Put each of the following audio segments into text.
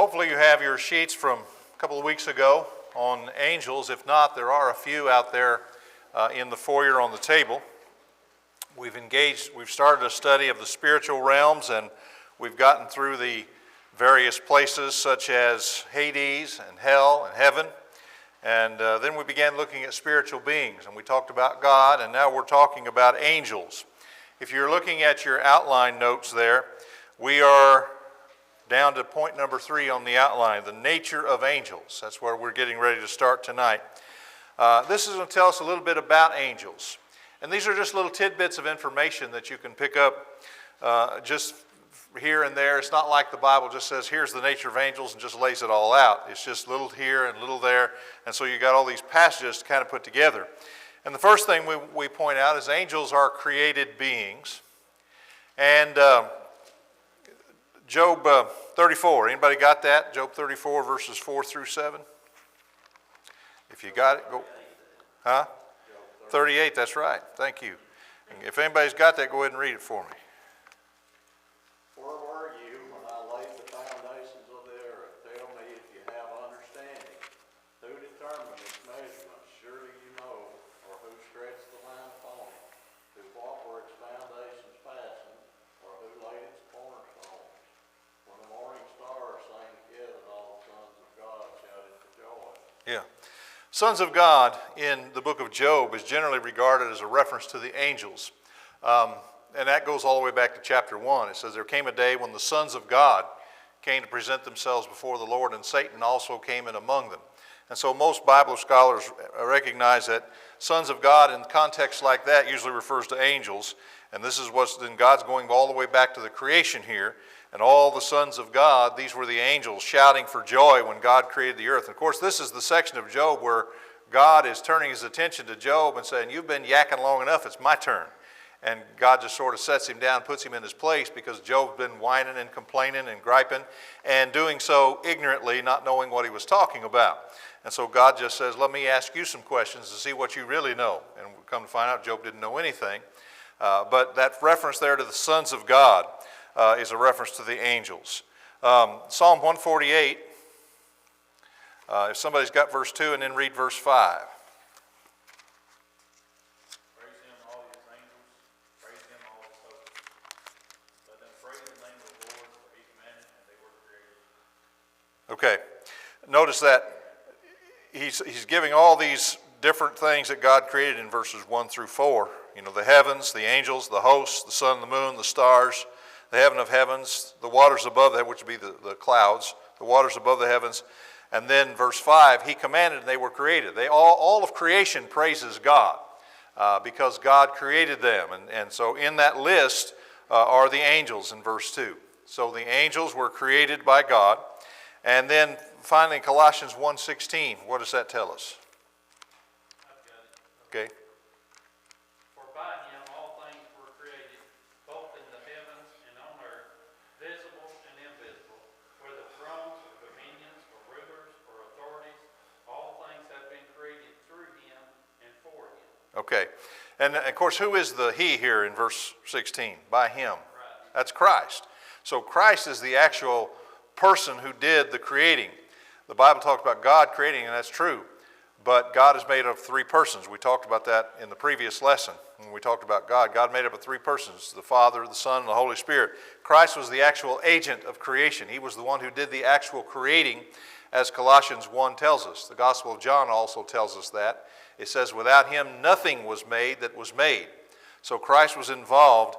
Hopefully you have your sheets from a couple of weeks ago on angels. If not, there are a few out there in the foyer on the table. We've started a study of the spiritual realms, and we've gotten through the various places such as Hades and hell and heaven. And then we began looking at spiritual beings, and we talked about God, and now we're talking about angels. If you're looking at your outline notes there, we are down to point number 3 on the outline, the nature of angels. That's where we're getting ready to start tonight. This is going to tell us a little bit about angels. And these are just little tidbits of information that you can pick up just here and there. It's not like the Bible just says, here's the nature of angels and just lays it all out. It's just little here and little there. And so you got all these passages to kind of put together. And the first thing we point out is angels are created beings. And Job 34, anybody got that? Job 34 verses 4 through 7? If you got it, go. Huh? 38, that's right. Thank you. If anybody's got that, go ahead and read it for me. Where were you when I laid the foundations of the earth? Tell me if you have understanding. Who determined its measurements? Surely you know. Or who stretched the line upon it? To what were its foundations fastened? Or who laid its cornerstones? When the morning stars sang together, and all the sons of God shouted for joy. Yeah. Sons of God in the book of Job is generally regarded as a reference to the angels. And that goes all the way back to chapter 1. It says, there came a day when the sons of God came to present themselves before the Lord, and Satan also came in among them. And so most Bible scholars recognize that sons of God in contexts like that usually refers to angels. And this is what's then God's going all the way back to the creation here. And all the sons of God, these were the angels shouting for joy when God created the earth. And of course, this is the section of Job where God is turning his attention to Job and saying, you've been yakking long enough, it's my turn. And God just sort of sets him down, puts him in his place because Job's been whining and complaining and griping and doing so ignorantly, not knowing what he was talking about. And so God just says, let me ask you some questions to see what you really know. And we come to find out Job didn't know anything. But that reference there to the sons of God is a reference to the angels. Psalm 148, if somebody's got verse 2, and then read verse 5. Praise him, all his angels. Praise him, all his hosts. Let them praise the name of the Lord, for he commanded, and they were created. Okay. Notice that he's giving all these different things that God created in verses 1 through 4. You know, the heavens, the angels, the hosts, the sun, the moon, the stars, the heaven of heavens, the waters above that, which would be the clouds, the waters above the heavens. And then verse 5, he commanded and they were created. All of creation praises God because God created them. And so in that list are the angels in verse 2. So the angels were created by God. And then finally in Colossians 1:16, what does that tell us? I've got it. Okay. For by him all things were created, both in the heavens and on earth, visible and invisible, whether thrones or dominions or rulers or authorities, all things have been created through him and for him. Okay. And of course, who is the he here in verse 16? By him. Right. That's Christ. So Christ is the actual person who did the creating. The Bible talks about God creating, and that's true. But God is made up of 3 persons. We talked about that in the previous lesson when we talked about God. God made up of 3 persons, the Father, the Son, and the Holy Spirit. Christ was the actual agent of creation. He was the one who did the actual creating, as Colossians 1 tells us. The Gospel of John also tells us that. It says, without him nothing was made that was made. So Christ was involved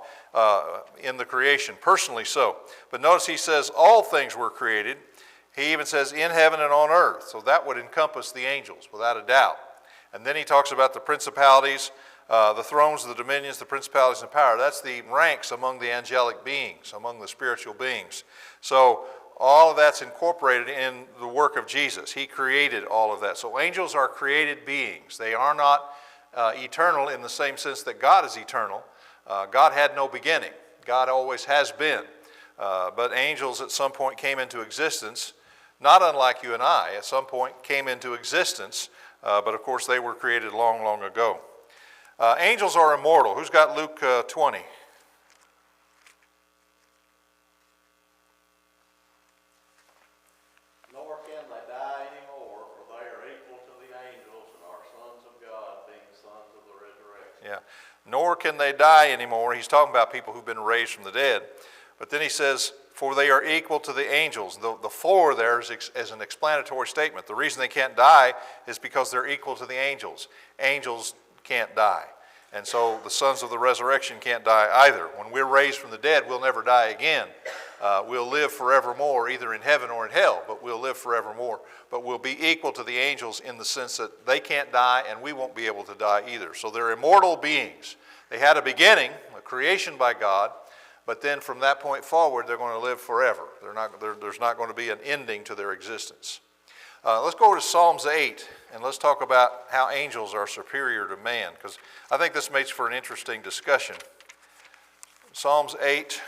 in the creation, personally so. But notice he says all things were created. He even says in heaven and on earth. So that would encompass the angels, without a doubt. And then he talks about the principalities, the thrones, the dominions, the principalities and power. That's the ranks among the angelic beings, among the spiritual beings. So all of that's incorporated in the work of Jesus. He created all of that. So angels are created beings. They are not eternal in the same sense that God is eternal. God had no beginning. God always has been. But angels at some point came into existence, not unlike you and I, at some point came into existence, but of course they were created long, long ago. Angels are immortal. Who's got Luke 20? Yeah. Nor can they die anymore. He's talking about people who've been raised from the dead. But then he says, for they are equal to the angels. The for there is an explanatory statement. The reason they can't die is because they're equal to the angels. Angels can't die. And so the sons of the resurrection can't die either. When we're raised from the dead, we'll never die again. We'll live forevermore, either in heaven or in hell, but we'll live forevermore. But we'll be equal to the angels in the sense that they can't die and we won't be able to die either. So they're immortal beings. They had a beginning, a creation by God, but then from that point forward, they're going to live forever. There's not going to be an ending to their existence. Let's go over to Psalms 8, and let's talk about how angels are superior to man, because I think this makes for an interesting discussion. Psalms 8,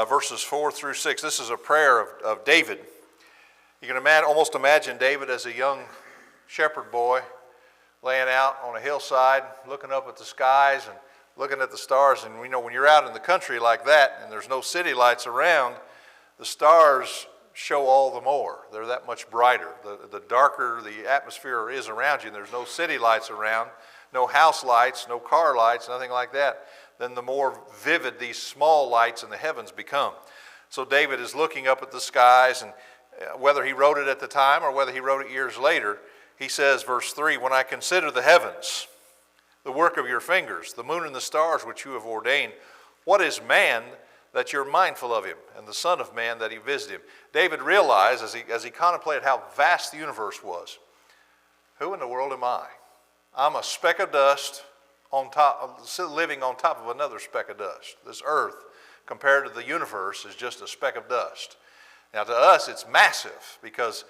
verses 4 through 6. This is a prayer of David. You can almost imagine David as a young shepherd boy laying out on a hillside, looking up at the skies and looking at the stars. And we know when you're out in the country like that and there's no city lights around, the stars show all the more. They're that much brighter. The darker the atmosphere is around you, and there's no city lights around, no house lights, no car lights, nothing like that, then the more vivid these small lights in the heavens become. So David is looking up at the skies, and whether he wrote it at the time or whether he wrote it years later, he says, verse 3, when I consider the heavens, the work of your fingers, the moon and the stars which you have ordained, what is man that you're mindful of him, and the Son of Man that he visited him? David realized as he contemplated how vast the universe was, who in the world am I? I'm a speck of dust living on top of another speck of dust. This earth, compared to the universe, is just a speck of dust. Now to us, it's massive because,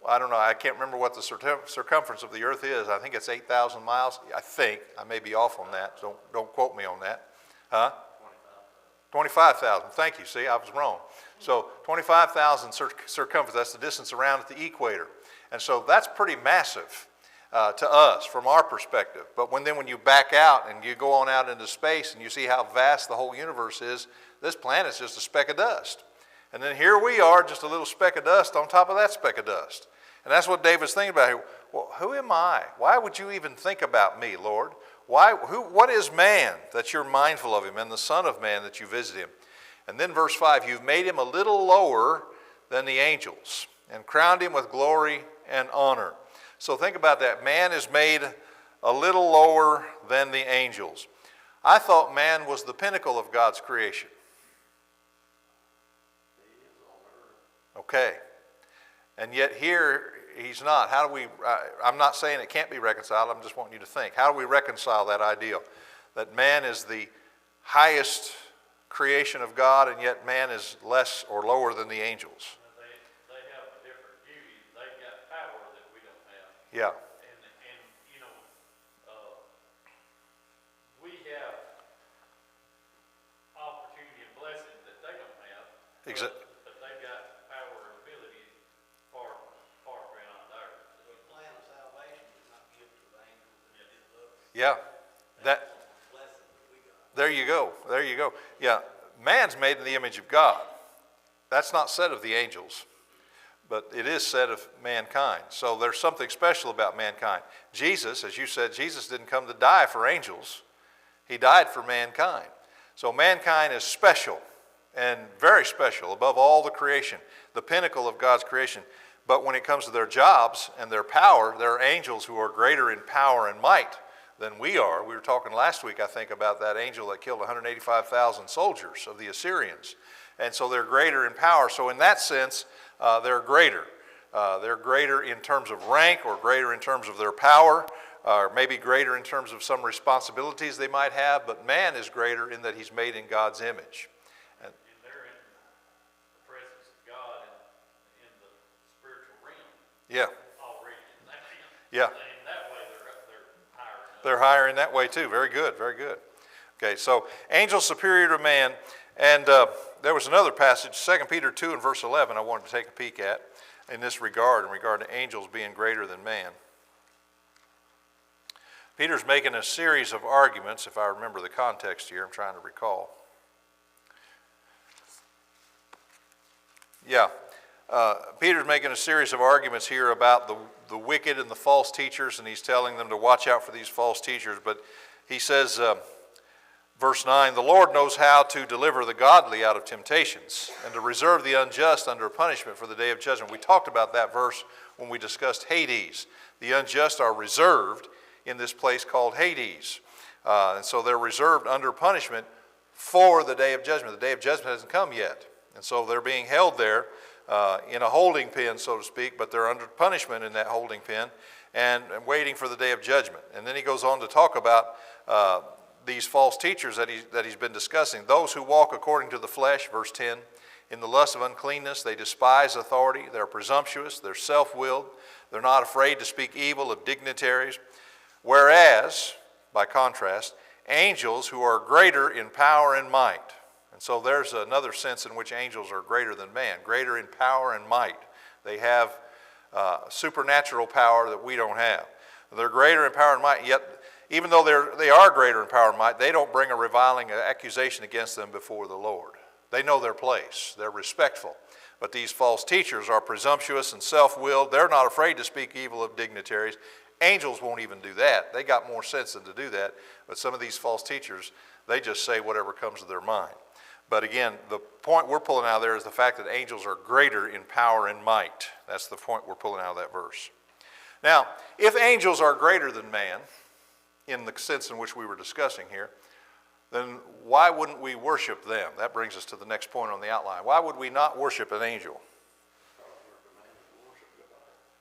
I don't know, I can't remember what the circumference of the earth is. I think it's 8,000 miles. I think. I may be off on that. So don't quote me on that. Huh? 25,000. Thank you. See, I was wrong. So 25,000 circumference. That's the distance around at the equator. And so that's pretty massive to us from our perspective. But when you back out and you go on out into space and you see how vast the whole universe is, this planet's just a speck of dust. And then here we are, just a little speck of dust on top of that speck of dust. And that's what David's thinking about here. Well, who am I? Why would you even think about me, Lord? What is man that you're mindful of him, and the Son of Man that you visit him? And then verse 5, you've made him a little lower than the angels and crowned him with glory and honor. So think about that. Man is made a little lower than the angels. I thought man was the pinnacle of God's creation. Okay. And yet here he's not. How do we, I'm not saying it can't be reconciled, I'm just wanting you to think. How do we reconcile that ideal? That man is the highest creation of God, and yet man is less or lower than the angels. They have a different beauty. They've got power that we don't have. Yeah. And you know, we have opportunity and blessing that they don't have. But they've got power and ability far beyond ours. The plan of salvation is not given to the angels, and it is us. Yeah. There you go. There you go. Yeah. Man's made in the image of God. That's not said of the angels, but it is said of mankind. So there's something special about mankind. Jesus, as you said, Jesus didn't come to die for angels. He died for mankind. So mankind is special and very special above all the creation, the pinnacle of God's creation. But when it comes to their jobs and their power, there are angels who are greater in power and might than we are. We were talking last week, I think, about that angel that killed 185,000 soldiers of the Assyrians. And so they're greater in power. So in that sense, they're greater. They're greater in terms of rank, or greater in terms of their power, or maybe greater in terms of some responsibilities they might have. But man is greater in that he's made in God's image. And they're in the presence of God in the spiritual realm. Yeah. Already in that realm. Yeah. In that way, they're higher. They're higher in that way too. Very good, very good. Okay, so angels superior to man. And there was another passage, 2 Peter 2 and verse 11, I wanted to take a peek at in this regard, in regard to angels being greater than man. Peter's making a series of arguments, if I remember the context here, I'm trying to recall. Yeah, Peter's making a series of arguments here about the wicked and the false teachers, and he's telling them to watch out for these false teachers. But he says, verse 9, the Lord knows how to deliver the godly out of temptations and to reserve the unjust under punishment for the day of judgment. We talked about that verse when we discussed Hades. The unjust are reserved in this place called Hades. And so they're reserved under punishment for the day of judgment. The day of judgment hasn't come yet. And so they're being held there in a holding pen, so to speak, but they're under punishment in that holding pen and waiting for the day of judgment. And then he goes on to talk about these false teachers that he's been discussing. Those who walk according to the flesh, verse 10, in the lust of uncleanness, they despise authority, they're presumptuous, they're self-willed, they're not afraid to speak evil of dignitaries. Whereas, by contrast, angels who are greater in power and might. And so there's another sense in which angels are greater than man, greater in power and might. They have supernatural power that we don't have. They're greater in power and might, yet even though they are greater in power and might, they don't bring a reviling accusation against them before the Lord. They know their place. They're respectful. But these false teachers are presumptuous and self-willed. They're not afraid to speak evil of dignitaries. Angels won't even do that. They got more sense than to do that. But some of these false teachers, they just say whatever comes to their mind. But again, the point we're pulling out of there is the fact that angels are greater in power and might. That's the point we're pulling out of that verse. Now, if angels are greater than man, in the sense in which we were discussing here, then why wouldn't we worship them? That brings us to the next point on the outline. Why would we not worship an angel?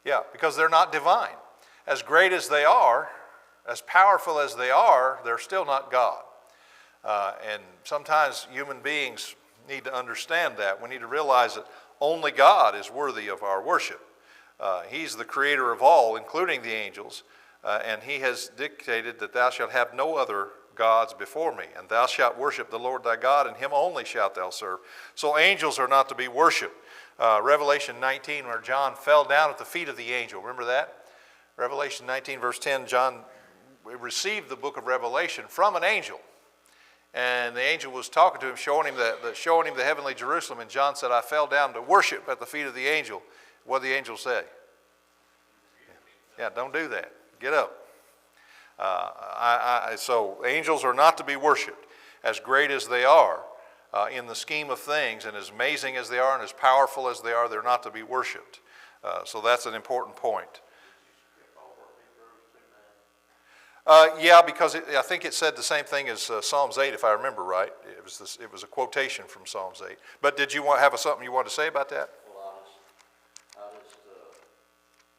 Yeah, because they're not divine. As great as they are, as powerful as they are, they're still not God. And sometimes human beings need to understand that. We need to realize that only God is worthy of our worship. He's the creator of all, including the angels, and he has dictated that thou shalt have no other gods before me, and thou shalt worship the Lord thy God, and him only shalt thou serve. So angels are not to be worshipped. Revelation 19, where John fell down at the feet of the angel. Remember that? Revelation 19, verse 10, John received the book of Revelation from an angel. And the angel was talking to him, showing him the heavenly Jerusalem. And John said, I fell down to worship at the feet of the angel. What did the angel say? Yeah, don't do that. Get up. So angels are not to be worshipped. As great as they are in the scheme of things, and as amazing as they are, and as powerful as they are, they're not to be worshipped. So that's an important point. Yeah, because I think it said the same thing as Psalms 8, if I remember right. It was a quotation from Psalms 8. But did you have something you wanted to say about that? Well, it's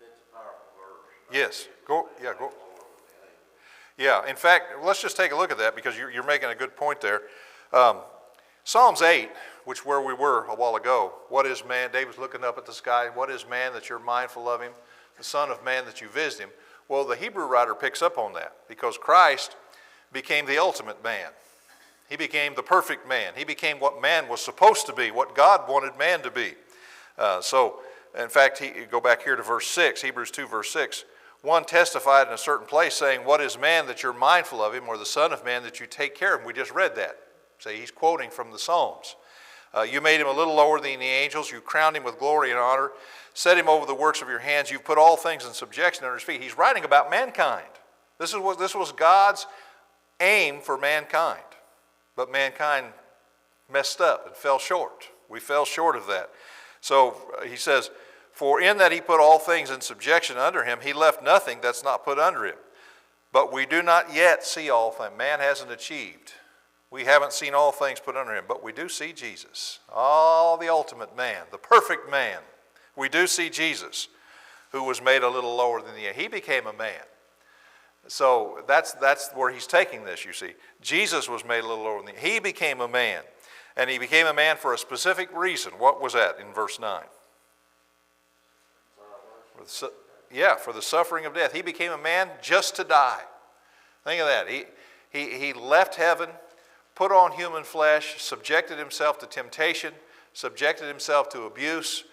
a powerful verse. Yes. Go. Yeah. In fact, let's just take a look at that because you're making a good point there. Psalms 8, which where we were a while ago. What is man? David's looking up at the sky. What is man that you're mindful of him? The Son of Man that you visit him. Well, the Hebrew writer picks up on that because Christ became the ultimate man. He became the perfect man. He became what man was supposed to be, what God wanted man to be. So, in fact, go back here to verse 6, Hebrews 2, verse 6. One testified in a certain place saying, what is man that you're mindful of him, or the Son of Man that you take care of him? We just read that. See, he's quoting from the Psalms. You made him a little lower than the angels. You crowned him with glory and honor. Set him over the works of your hands. You've put all things in subjection under his feet. He's writing about mankind. This was God's aim for mankind. But mankind messed up and fell short. We fell short of that. So he says, for in that he put all things in subjection under him, he left nothing that's not put under him. But we do not yet see all things. Man hasn't achieved. We haven't seen all things put under him, but we do see Jesus. The ultimate man, the perfect man. We do see Jesus, who was made a little lower than the angels. He became a man. So that's where he's taking this, you see. Jesus was made a little lower than the angels. He became a man. And he became a man for a specific reason. What was that in verse 9? For the suffering of death. He became a man just to die. Think of that. He left heaven, put on human flesh, subjected himself to temptation, subjected himself to abuse,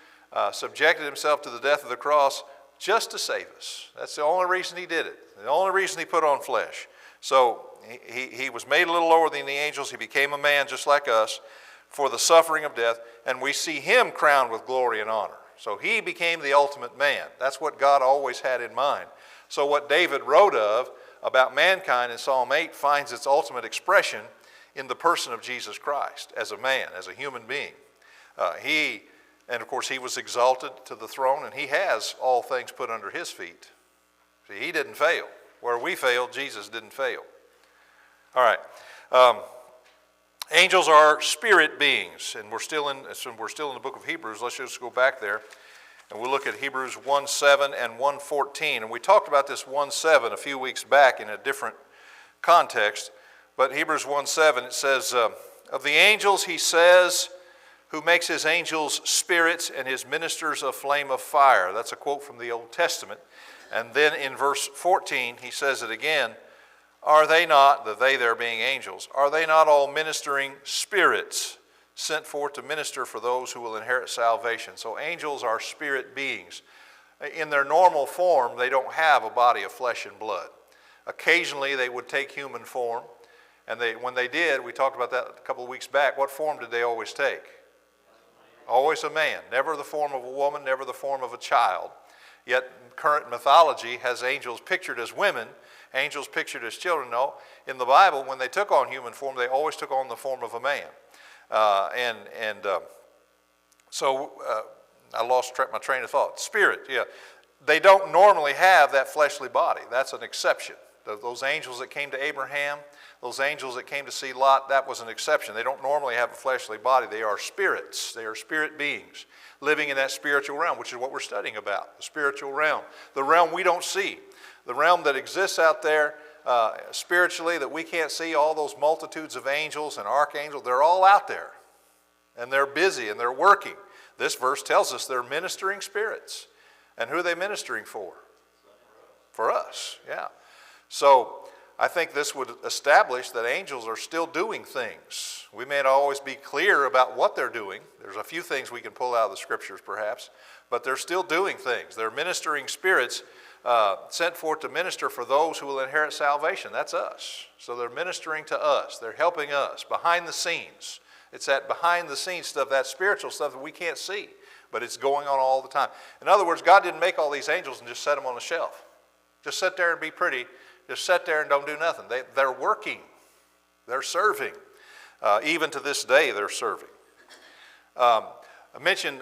subjected himself to the death of the cross just to save us. That's the only reason he did it. The only reason he put on flesh. So he was made a little lower than the angels. He became a man just like us for the suffering of death. And we see him crowned with glory and honor. So he became the ultimate man. That's what God always had in mind. So what David wrote of about mankind in Psalm 8 finds its ultimate expression in the person of Jesus Christ as a man, as a human being. And of course, he was exalted to the throne, and he has all things put under his feet. See, he didn't fail. Where we failed, Jesus didn't fail. All right. Angels are spirit beings, and we're still in the book of Hebrews. Let's just go back there, and we'll look at Hebrews 1:7 and 1:14. And we talked about this 1:7 a few weeks back in a different context. But Hebrews 1:7, it says, of the angels he says, who makes his angels spirits and his ministers a flame of fire. That's a quote from the Old Testament. And then in verse 14, he says it again, are they not, the they there being angels, are they not all ministering spirits sent forth to minister for those who will inherit salvation? So angels are spirit beings. In their normal form, they don't have a body of flesh and blood. Occasionally, they would take human form. And when they did, we talked about that a couple of weeks back, what form did they always take? Always a man. Never the form of a woman, never the form of a child. Yet current mythology has angels pictured as women, angels pictured as children. No, in the Bible, when they took on human form, they always took on the form of a man. So I lost my train of thought. Spirit, yeah. They don't normally have that fleshly body. That's an exception. Those angels that came to Abraham, those angels that came to see Lot, that was an exception. They don't normally have a fleshly body. They are spirits. They are spirit beings living in that spiritual realm, which is what we're studying about, the spiritual realm, the realm we don't see, the realm that exists out there spiritually that we can't see. All those multitudes of angels and archangels, they're all out there, and they're busy and they're working. This verse tells us they're ministering spirits. And who are they ministering for? For us, yeah. So I think this would establish that angels are still doing things. We may not always be clear about what they're doing. There's a few things we can pull out of the scriptures perhaps, but they're still doing things. They're ministering spirits sent forth to minister for those who will inherit salvation. That's us. So they're ministering to us. They're helping us behind the scenes. It's that behind the scenes stuff, that spiritual stuff that we can't see, but it's going on all the time. In other words, God didn't make all these angels and just set them on a shelf. Just sit there and be pretty. Just sit there and don't do nothing. They're working. They're serving. Even to this day, they're serving. I mentioned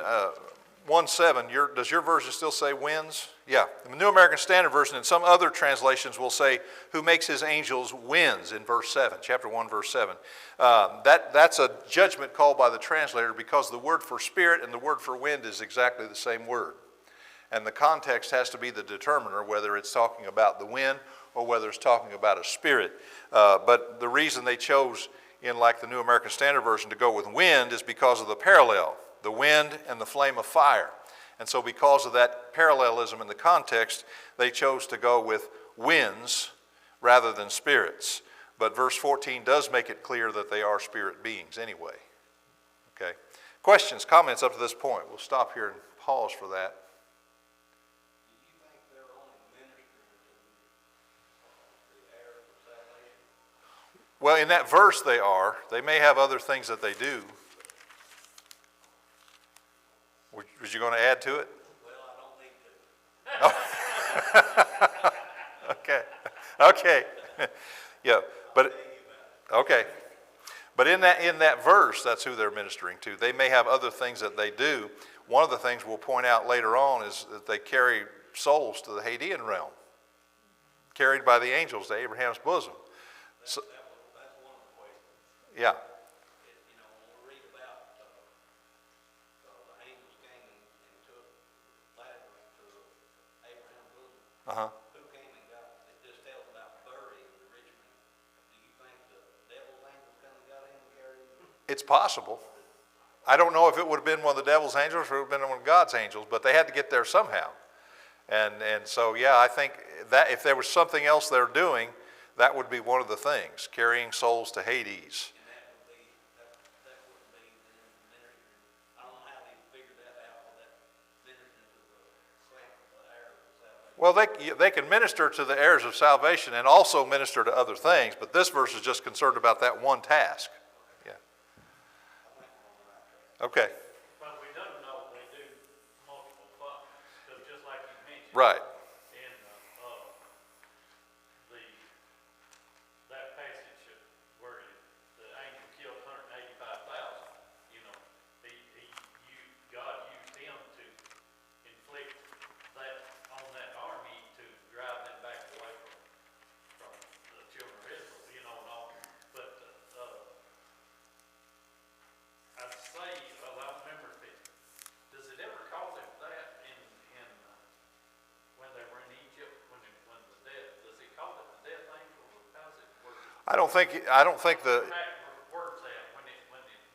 1:7. Does your version still say winds? Yeah. The New American Standard Version and some other translations will say, who makes his angels winds in verse 7, chapter 1, verse 7. That's a judgment called by the translator because the word for spirit and the word for wind is exactly the same word. And the context has to be the determiner, whether it's talking about the wind or whether it's talking about a spirit. But the reason they chose in like the New American Standard Version to go with wind is because of the parallel, the wind and the flame of fire. And so because of that parallelism in the context, they chose to go with winds rather than spirits. But verse 14 does make it clear that they are spirit beings anyway. Okay. Questions, comments up to this point? We'll stop here and pause for that. Well, in that verse they are. They may have other things that they do. Was you going to add to it? Well, I don't need to. Okay. Yeah, but okay. But in that verse, that's who they're ministering to. They may have other things that they do. One of the things we'll point out later on is that they carry souls to the Hadean realm, carried by the angels to Abraham's bosom. So, That's one of the ways. Yeah. When we read about the angels came and took Lazarus to Abraham's bosom. Uh-huh. Who came and got it? Just tells about burying the rich man. Do you think the devil's angels come and got him and carried him? It's possible. I don't know if it would have been one of the devil's angels or it would have been one of God's angels, but they had to get there somehow. And so, yeah, I think that if there was something else they're doing, that would be one of the things, carrying souls to Hades. And that wouldn't be them ministering. I don't know how they figured that out, but that ministering to the heirs of salvation. Well, they can minister to the heirs of salvation and also minister to other things, but this verse is just concerned about that one task. Yeah. Okay. But we don't know they do multiple functions, because just like you mentioned. Right. In the I don't think the, Back where words at, when the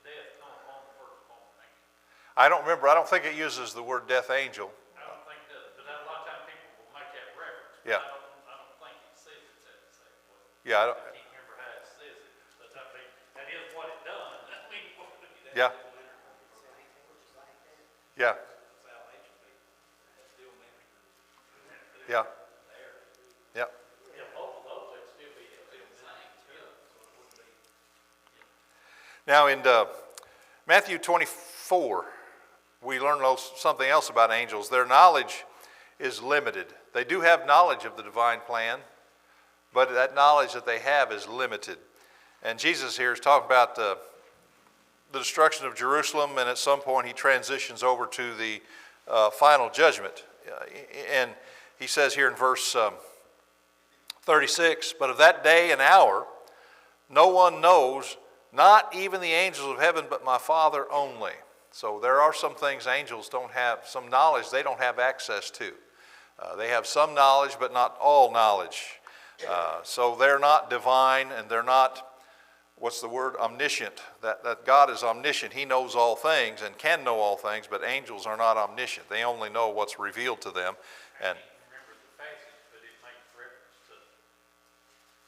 death come upon the firstborn angel. I don't remember, I don't think it uses the word death angel. I don't think that, but a lot of times people will make that reference. But Yeah. I don't think it says it's that same way. Yeah, I can't remember how it says it, but I mean, that is what it done. I mean, yeah, yeah, salvation be, that's still memory. yeah, yeah. Yeah, both of those would still be still same, yeah, so it wouldn't be. Now in Matthew 24, we learn something else about angels. Their knowledge is limited. They do have knowledge of the divine plan, but that knowledge that they have is limited. And Jesus here is talking about the destruction of Jerusalem, and at some point he transitions over to the final judgment. And he says here in verse 36, "But of that day and hour no one knows, not even the angels of heaven, but my Father only." So there are some things angels don't have, some knowledge they don't have access to. They have some knowledge, but not all knowledge. So they're not divine, and they're not, what's the word, omniscient. That God is omniscient. He knows all things and can know all things, but angels are not omniscient. They only know what's revealed to them. And I can't remember the passage, but it makes reference to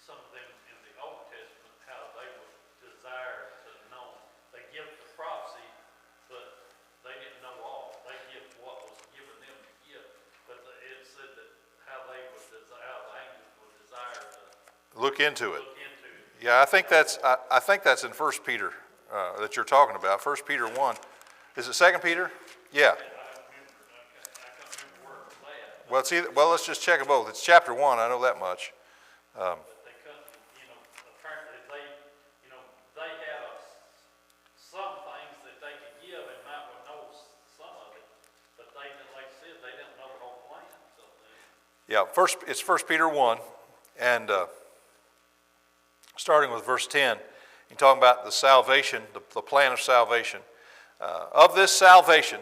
some of them in the Old Testament, how they would desire to know. They give the prophecy, but they didn't know all. They give what was given them to give. But it said that how they would desire, how the angels would desire to look into it. look into it. Yeah, I think that's in 1 Peter that you're talking about. 1 Peter 1. Is it 2 Peter? Yeah. I don't remember, I can't remember where it was at. Well, it's either, well, let's just check them both. It's chapter 1, I know that much. But they couldn't, apparently they had some things that they could give and might would know some of it, but they, like I said, they didn't know the whole plan, so they. Yeah, it's 1 Peter 1, and starting with verse 10, he's talking about the salvation, the plan of salvation. Of this salvation,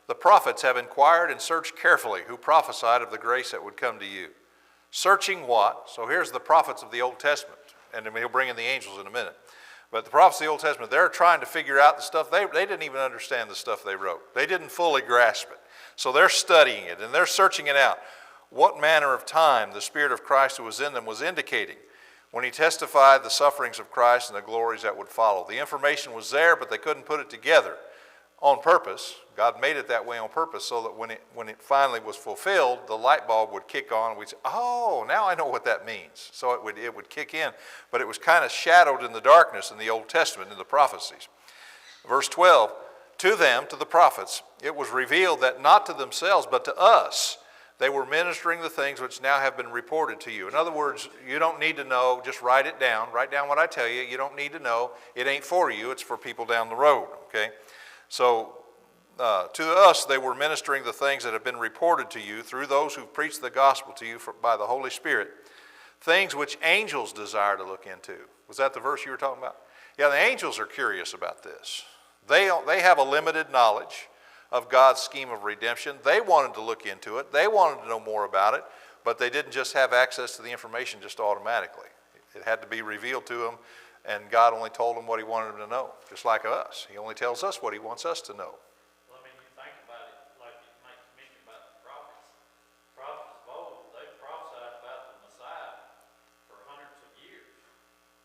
the prophets have inquired and searched carefully, who prophesied of the grace that would come to you. Searching what? So here's the prophets of the Old Testament, and he'll bring in the angels in a minute. But the prophets of the Old Testament, they're trying to figure out the stuff. They didn't even understand the stuff they wrote. They didn't fully grasp it. So they're studying it, and they're searching it out. What manner of time the Spirit of Christ who was in them was indicating when he testified the sufferings of Christ and the glories that would follow. The information was there, but they couldn't put it together on purpose. God made it that way on purpose so that when it finally was fulfilled, the light bulb would kick on, and we'd say, oh, now I know what that means. So it would kick in, but it was kind of shadowed in the darkness in the Old Testament, in the prophecies. Verse 12, to them, to the prophets, it was revealed that not to themselves, but to us, they were ministering the things which now have been reported to you. In other words, you don't need to know, just write it down. Write down what I tell you. You don't need to know. It ain't for you. It's for people down the road, okay? So to us, they were ministering the things that have been reported to you through those who preached the gospel to you by the Holy Spirit, things which angels desire to look into. Was that the verse you were talking about? Yeah, the angels are curious about this. They have a limited knowledge of God's scheme of redemption. They wanted to look into it. They wanted to know more about it, but they didn't just have access to the information just automatically. It had to be revealed to them, and God only told them what he wanted them to know, just like us. He only tells us what he wants us to know. Well, I mean, you think about it, like you mentioned about the prophets. Prophets of old, they prophesied about the Messiah for hundreds of years,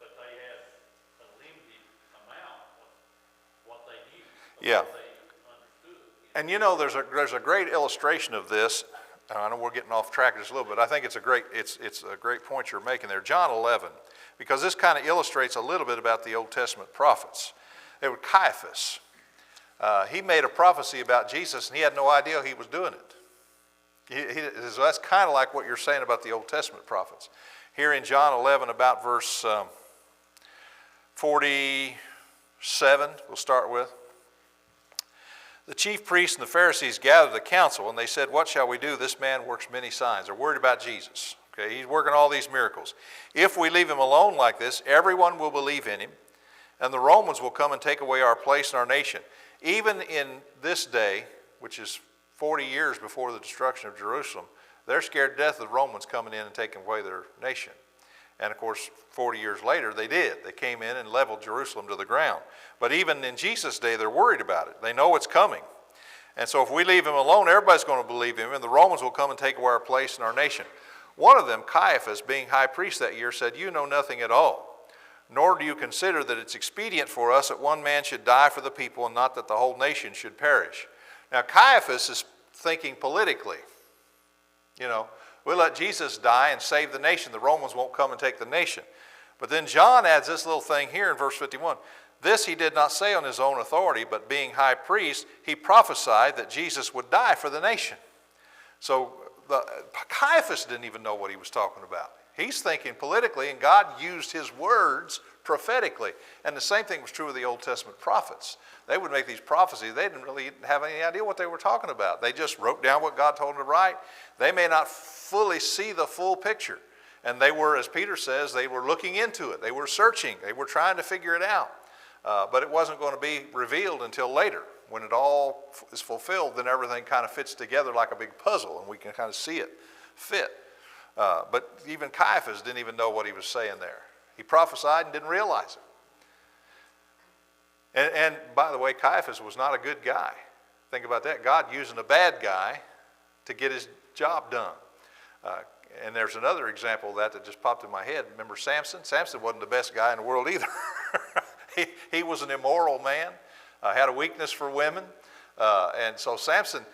but they had a limited amount of what they knew, of Yeah. what they understood. And there's a great illustration of this. I know we're getting off track just a little bit. I think it's a great point you're making there. John 11, because this kind of illustrates a little bit about the Old Testament prophets. They were Caiaphas. He made a prophecy about Jesus, and he had no idea he was doing it. So that's kind of like what you're saying about the Old Testament prophets. Here in John 11, about verse 47, we'll start with. The chief priests and the Pharisees gathered the council, and they said, what shall we do? This man works many signs. They're worried about Jesus. Okay, he's working all these miracles. If we leave him alone like this, everyone will believe in him, and the Romans will come and take away our place in our nation. Even in this day, which is 40 years before the destruction of Jerusalem, they're scared to death of the Romans coming in and taking away their nation. And of course, 40 years later, they did. They came in and leveled Jerusalem to the ground. But even in Jesus' day, they're worried about it. They know it's coming. And so if we leave him alone, everybody's going to believe him, and the Romans will come and take away our place in our nation. One of them, Caiaphas, being high priest that year, said, "You know nothing at all, nor do you consider that it's expedient for us that one man should die for the people and not that the whole nation should perish." Now, Caiaphas is thinking politically. You know, we'll let Jesus die and save the nation. The Romans won't come and take the nation. But then John adds this little thing here in verse 51. "This he did not say on his own authority, but being high priest, he prophesied that Jesus would die for the nation." So Caiaphas didn't even know what he was talking about. He's thinking politically, and God used his words prophetically. And the same thing was true of the Old Testament prophets. They would make these prophecies. They didn't really have any idea what they were talking about. They just wrote down what God told them to write. They may not fully see the full picture. And they were, as Peter says, they were looking into it. They were searching. They were trying to figure it out. But it wasn't going to be revealed until later. When it all is fulfilled, then everything kind of fits together like a big puzzle, and we can kind of see it fit. But even Caiaphas didn't even know what he was saying there. He prophesied and didn't realize it. And by the way, Caiaphas was not a good guy. Think about that. God using a bad guy to get his job done. And there's another example of that just popped in my head. Remember Samson? Samson wasn't the best guy in the world either. He was an immoral man, had a weakness for women. And so Samson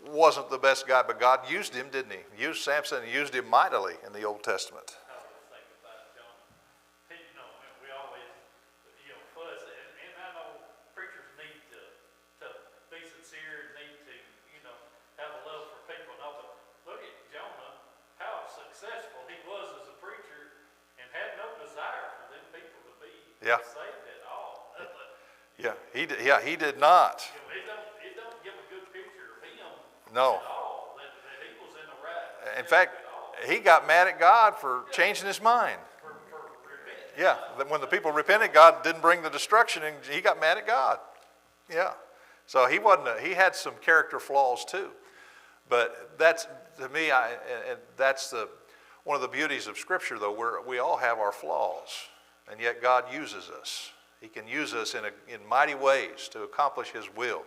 wasn't the best guy, but God used him, didn't he? He used Samson and used him mightily in the Old Testament. I was thinking about it, John. We always, fuss, and I know preachers need to be sincere and need to, have a love for people and all, but look at Jonah, how successful he was as a preacher and had no desire for them people to be saved at all. He did not. It don't give a good picture of him No. at all, that he was in the right. In fact, he got mad at God for changing his mind. For repenting. Yeah, when the people repented, God didn't bring the destruction, and he got mad at God. Yeah, so he wasn't. He had some character flaws too, but that's to me. And that's one of the beauties of Scripture, though. We all have our flaws, and yet God uses us. He can use us in mighty ways to accomplish His will.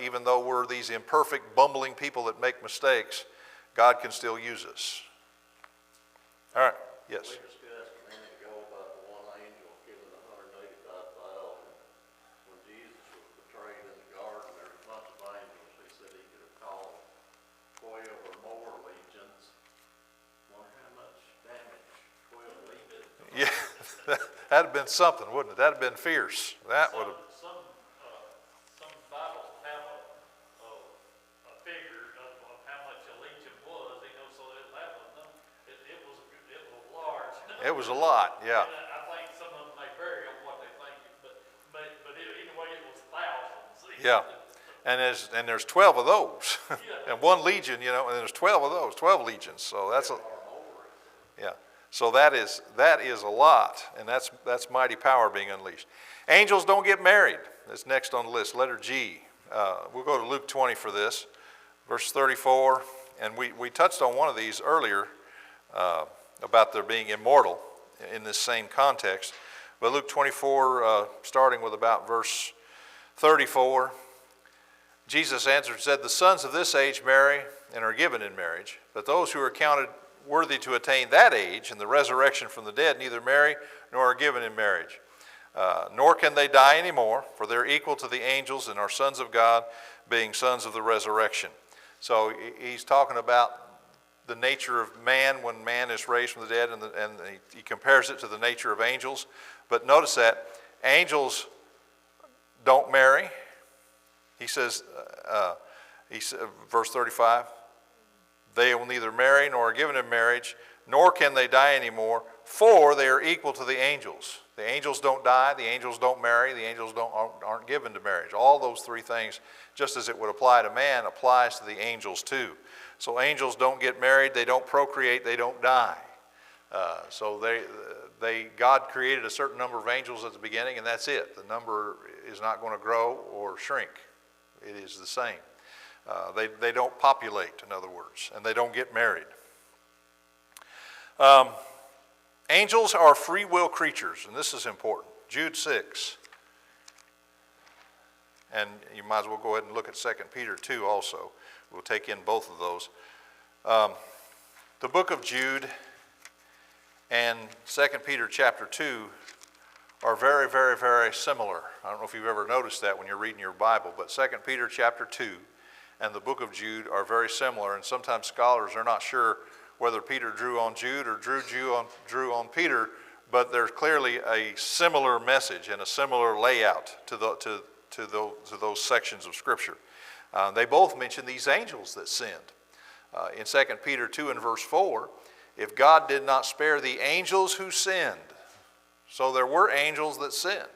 Even though we're these imperfect, bumbling people that make mistakes, God can still use us. All right, yes. We discussed a minute ago about the one angel killing 185,000. When Jesus was betrayed in the garden, there was a bunch of angels. He said he could have called 12 or more legions. Wonder how much damage 12 legions. Yeah, that'd have been something, wouldn't it? That'd have been fierce. That would have. Some Bibles have a figure of how much a legion was, so that was large. It was a lot, yeah. And I think some of them may vary on what they think, but anyway, it was thousands. Yeah, and there's 12 of those, and one legion, and there's 12 of those, 12 legions. So that's yeah. So that is a lot, and that's mighty power being unleashed. Angels don't get married. That's next on the list, letter G. We'll go to Luke 20 for this, verse 34, and we touched on one of these earlier about their being immortal in this same context. But Luke 24, starting with about verse 34, Jesus answered and said, "The sons of this age marry and are given in marriage, but those who are counted worthy to attain that age and the resurrection from the dead neither marry nor are given in marriage. Nor can they die anymore, for they're equal to the angels and are sons of God, being sons of the resurrection." So he's talking about the nature of man when man is raised from the dead, and he compares it to the nature of angels. But notice that angels don't marry. He says, verse 35, "They will neither marry nor are given in marriage, nor can they die anymore, for they are equal to the angels." The angels don't die, the angels don't marry, the angels aren't given to marriage. All those three things, just as it would apply to man, applies to the angels too. So angels don't get married, they don't procreate, they don't die. So God created a certain number of angels at the beginning, and that's it. The number is not going to grow or shrink. It is the same. They don't populate, in other words, and they don't get married. Angels are free will creatures, and this is important. Jude 6. And you might as well go ahead and look at 2 Peter 2 also. We'll take in both of those. The book of Jude and 2 Peter chapter 2 are very, very, very similar. I don't know if you've ever noticed that when you're reading your Bible, but 2 Peter chapter 2 and the book of Jude are very similar, and sometimes scholars are not sure whether Peter drew on Jude or drew on Peter, but there's clearly a similar message and a similar layout to those sections of Scripture. They both mention these angels that sinned. In 2 Peter 2 and verse 4, if God did not spare the angels who sinned, so there were angels that sinned,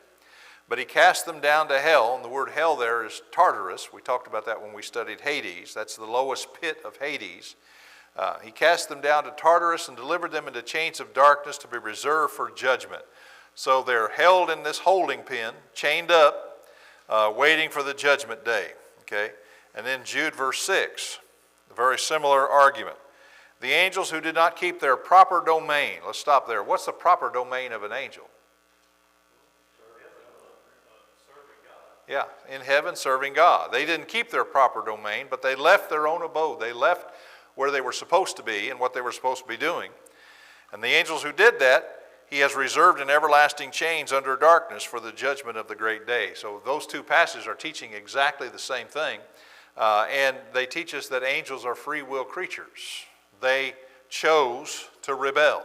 but he cast them down to hell, and the word hell there is Tartarus. We talked about that when we studied Hades. That's the lowest pit of Hades. He cast them down to Tartarus and delivered them into chains of darkness to be reserved for judgment. So they're held in this holding pen, chained up, waiting for the judgment day. Okay? And then Jude verse 6, a very similar argument. The angels who did not keep their proper domain. Let's stop there. What's the proper domain of an angel? Yeah, in heaven serving God. They didn't keep their proper domain, but they left their own abode. They left where they were supposed to be and what they were supposed to be doing. And the angels who did that, he has reserved in everlasting chains under darkness for the judgment of the great day. So those two passages are teaching exactly the same thing. And they teach us that angels are free will creatures. They chose to rebel.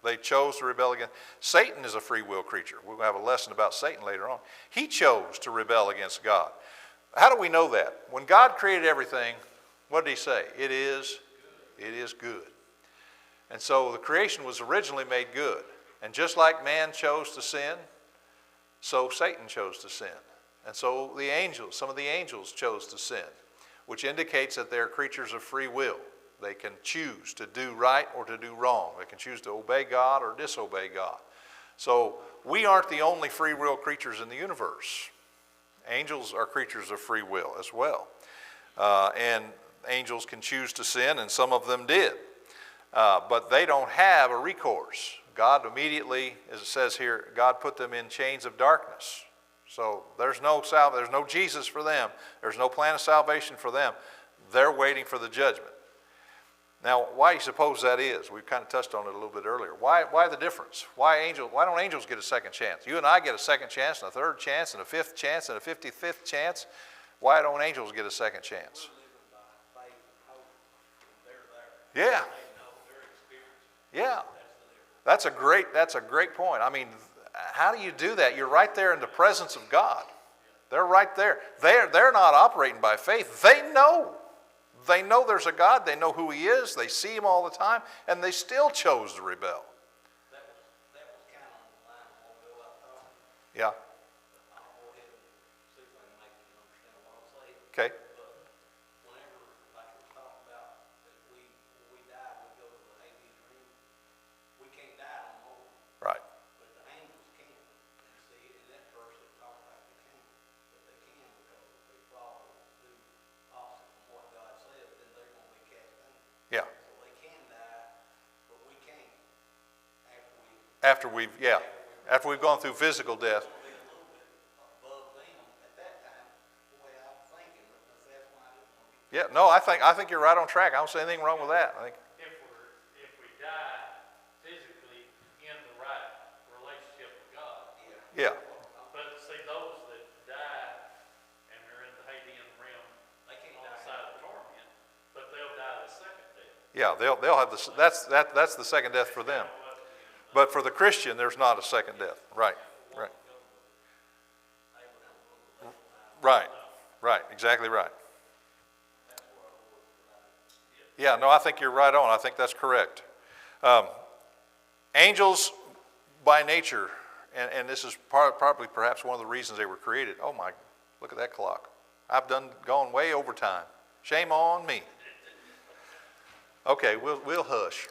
They chose to rebel against. Satan is a free will creature. We'll have a lesson about Satan later on. He chose to rebel against God. How do we know that? When God created everything, what did he say? It is good. And so the creation was originally made good. And just like man chose to sin, so Satan chose to sin. And so the angels, some of the angels chose to sin, which indicates that they're creatures of free will. They can choose to do right or to do wrong. They can choose to obey God or disobey God. So we aren't the only free will creatures in the universe. Angels are creatures of free will as well. And angels can choose to sin, and some of them did. But they don't have a recourse. God immediately, as it says here, God put them in chains of darkness. So there's no Jesus for them. There's no plan of salvation for them. They're waiting for the judgment. Now, why do you suppose that is? We've kind of touched on it a little bit earlier. Why the difference? Why don't angels get a second chance? You and I get a second chance and a third chance and a fifth chance and a 55th chance. Why don't angels get a second chance? Yeah. Yeah. That's a great point. I mean, how do you do that? You're right there in the presence of God. They're right there. They're not operating by faith. They know. They know there's a God. They know who he is. They see him all the time, and they still chose to rebel. That was kind of on the line of what Bill I thought. Yeah. I'll go ahead and see if I can make you understand what I'm saying. Okay. But whenever, like we're talking about, that when we die, we go to the Hades room, we can't die no more. Right. But the angels can. And see, in that verse, it talks like they can't. But they can because if they follow, do opposite from what God says, then they're going to be cast down. Yeah. So they can die, but we can't. After we've gone through physical death. Be a little bit above them at that time, the way I was thinking, but that's why I didn't want to. Yeah. No, I think you're right on track. I don't see anything wrong with that. I think. If we die physically in the right relationship with God. Yeah. But see, those that die and they're in the Hadean realm, They can't on the die. side of torment, but they'll die the second death. Yeah. They'll have that's the second death for them. But for the Christian, there's not a second death. Right. Right. Right. Exactly right. Yeah, no, I think you're right on. I think that's correct. Angels, by nature, and this is probably perhaps one of the reasons they were created. Oh my, look at that clock. I've gone way over time. Shame on me. Okay, we'll hush.